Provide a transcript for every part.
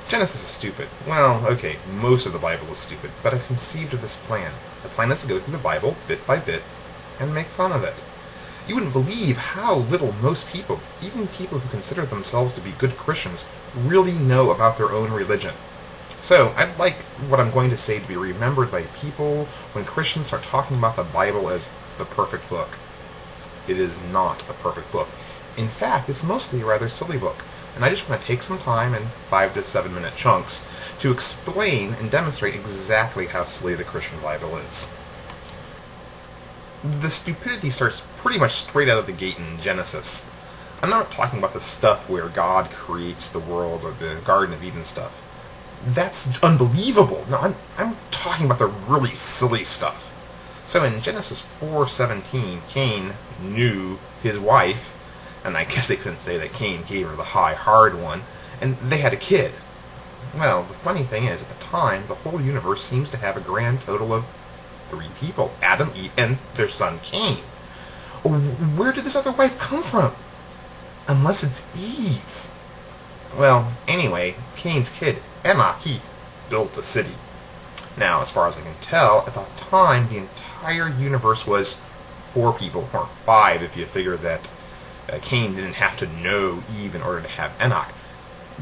Genesis is stupid. Well, okay, most of the Bible is stupid, but I've conceived of this plan. The plan is to go through the Bible, bit by bit, and make fun of it. You wouldn't believe how little most people, even people who consider themselves to be good Christians, really know about their own religion. So, I'd like what I'm going to say to be remembered by people when Christians start talking about the Bible as the perfect book. It is not a perfect book. In fact, it's mostly a rather silly book, and I just want to take some time in 5 to 7 minute chunks to explain and demonstrate exactly how silly the Christian Bible is. The stupidity starts pretty much straight out of the gate in Genesis. I'm not talking about the stuff where God creates the world or the Garden of Eden stuff. That's unbelievable. No, I'm talking about the really silly stuff. So in Genesis 4:17, Cain knew his wife, and I guess they couldn't say that Cain gave her the high, hard one, and they had a kid. Well, the funny thing is, at the time, the whole universe seems to have a grand total of 3 people: Adam, Eve, and their son Cain. Where did this other wife come from? Unless it's Eve. Well, anyway, Cain's kid, Enoch, he built a city. Now, as far as I can tell, at the time, the entire universe was 4 people, or 5 if you figure that Cain didn't have to know Eve in order to have Enoch.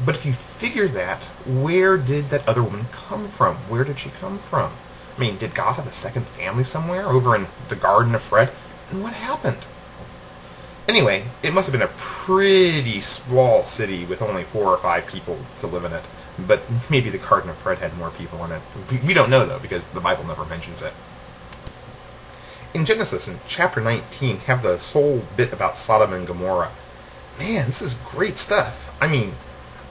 But if you figure that, where did that other woman come from? Where did she come from? I mean, did God have a second family somewhere over in the Garden of Fred? And what happened? Anyway, it must have been a pretty small city with only 4 or 5 people to live in it. But maybe the Garden of Fred had more people in it. We don't know, though, because the Bible never mentions it. In Genesis, in chapter 19, have the whole bit about Sodom and Gomorrah. Man, this is great stuff. I mean,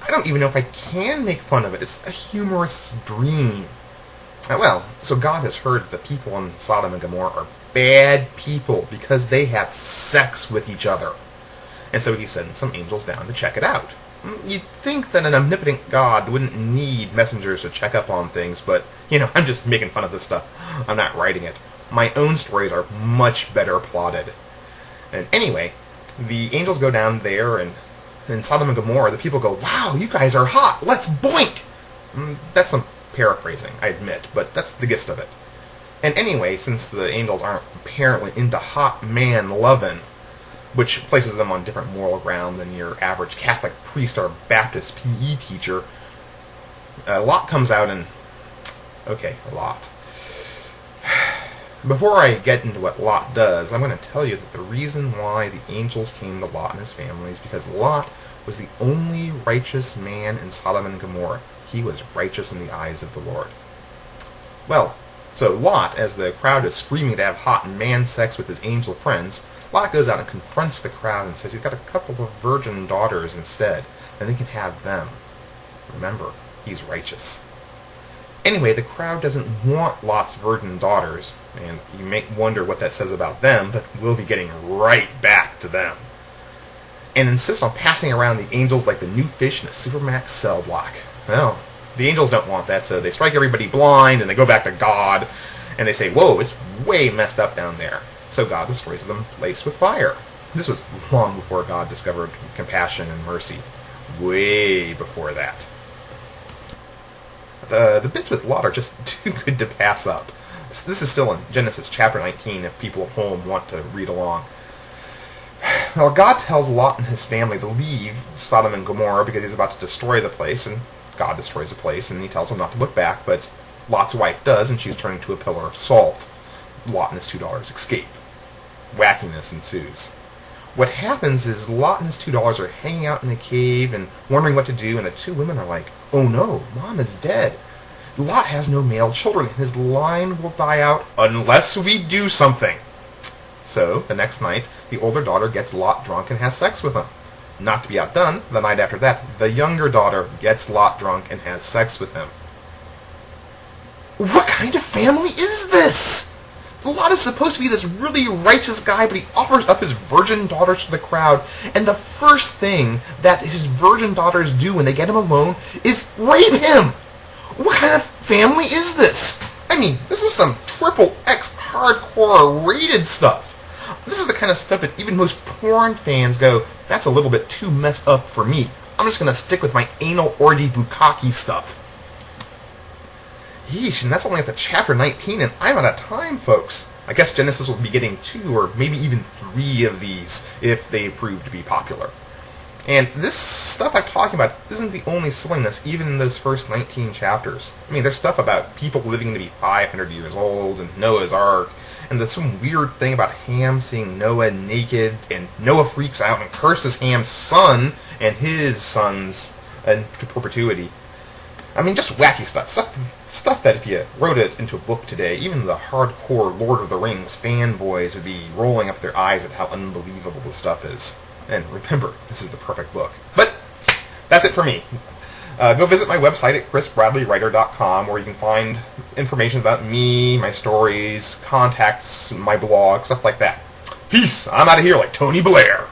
I don't even know if I can make fun of it. It's a humorous dream. Well, so God has heard the people in Sodom and Gomorrah are bad people because they have sex with each other. And so he sends some angels down to check it out. You'd think that an omnipotent God wouldn't need messengers to check up on things, but, I'm just making fun of this stuff. I'm not writing it. My own stories are much better plotted. And anyway, the angels go down there, and in Sodom and Gomorrah, the people go, "Wow, you guys are hot, let's boink!" That's some paraphrasing, I admit, but that's the gist of it. And anyway, since the angels aren't apparently into hot man lovin', which places them on different moral ground than your average Catholic priest or Baptist PE teacher, Lot comes out and... Okay, Lot. Before I get into what Lot does, I'm going to tell you that the reason why the angels came to Lot and his family is because Lot was the only righteous man in Sodom and Gomorrah. He was righteous in the eyes of the Lord. Well, so Lot, as the crowd is screaming to have hot man sex with his angel friends, Lot goes out and confronts the crowd and says he's got a couple of virgin daughters instead, and they can have them. Remember, he's righteous. Anyway, the crowd doesn't want Lot's virgin daughters, and you may wonder what that says about them, but we'll be getting right back to them. And insist on passing around the angels like the new fish in a Supermax cell block. Well, the angels don't want that, so they strike everybody blind, and they go back to God, and they say, "Whoa, it's way messed up down there." So God destroys the place with fire. This was long before God discovered compassion and mercy. Way before that. The bits with Lot are just too good to pass up. This is still in Genesis chapter 19 if people at home want to read along. Well, God tells Lot and his family to leave Sodom and Gomorrah because he's about to destroy the place, and God destroys the place, and he tells them not to look back, but Lot's wife does, and she's turned into a pillar of salt. Lot and his 2 daughters escape. Wackiness ensues. What happens is Lot and his 2 daughters are hanging out in a cave and wondering what to do, and the 2 women are like, "Oh no, Mom is dead. Lot has no male children, and his line will die out unless we do something." So, the next night, the older daughter gets Lot drunk and has sex with him. Not to be outdone, the night after that, the younger daughter gets Lot drunk and has sex with him. What kind of family is this? Lot is supposed to be this really righteous guy, but he offers up his virgin daughters to the crowd, and the first thing that his virgin daughters do when they get him alone is rape him! What kind of family is this? I mean, this is some XXX hardcore rated stuff. This is the kind of stuff that even most porn fans go, "That's a little bit too messed up for me. I'm I'm just going to stick with my anal orgy bukkake stuff. Yeesh, and that's only up to chapter 19, and I'm out of time, folks. I guess Genesis will be getting 2 or maybe even 3 of these if they prove to be popular. And this stuff I'm talking about isn't the only silliness, even in those first 19 chapters. I mean, there's stuff about people living to be 500 years old, and Noah's Ark, and there's some weird thing about Ham seeing Noah naked, and Noah freaks out and curses Ham's son and his sons into perpetuity. I mean, just wacky stuff. Stuff that if you wrote it into a book today, even the hardcore Lord of the Rings fanboys would be rolling up their eyes at how unbelievable the stuff is. And remember, this is the perfect book. But that's it for me. Go visit my website at chrisbradleywriter.com, where you can find information about me, my stories, contacts, my blog, stuff like that. Peace! I'm out of here like Tony Blair.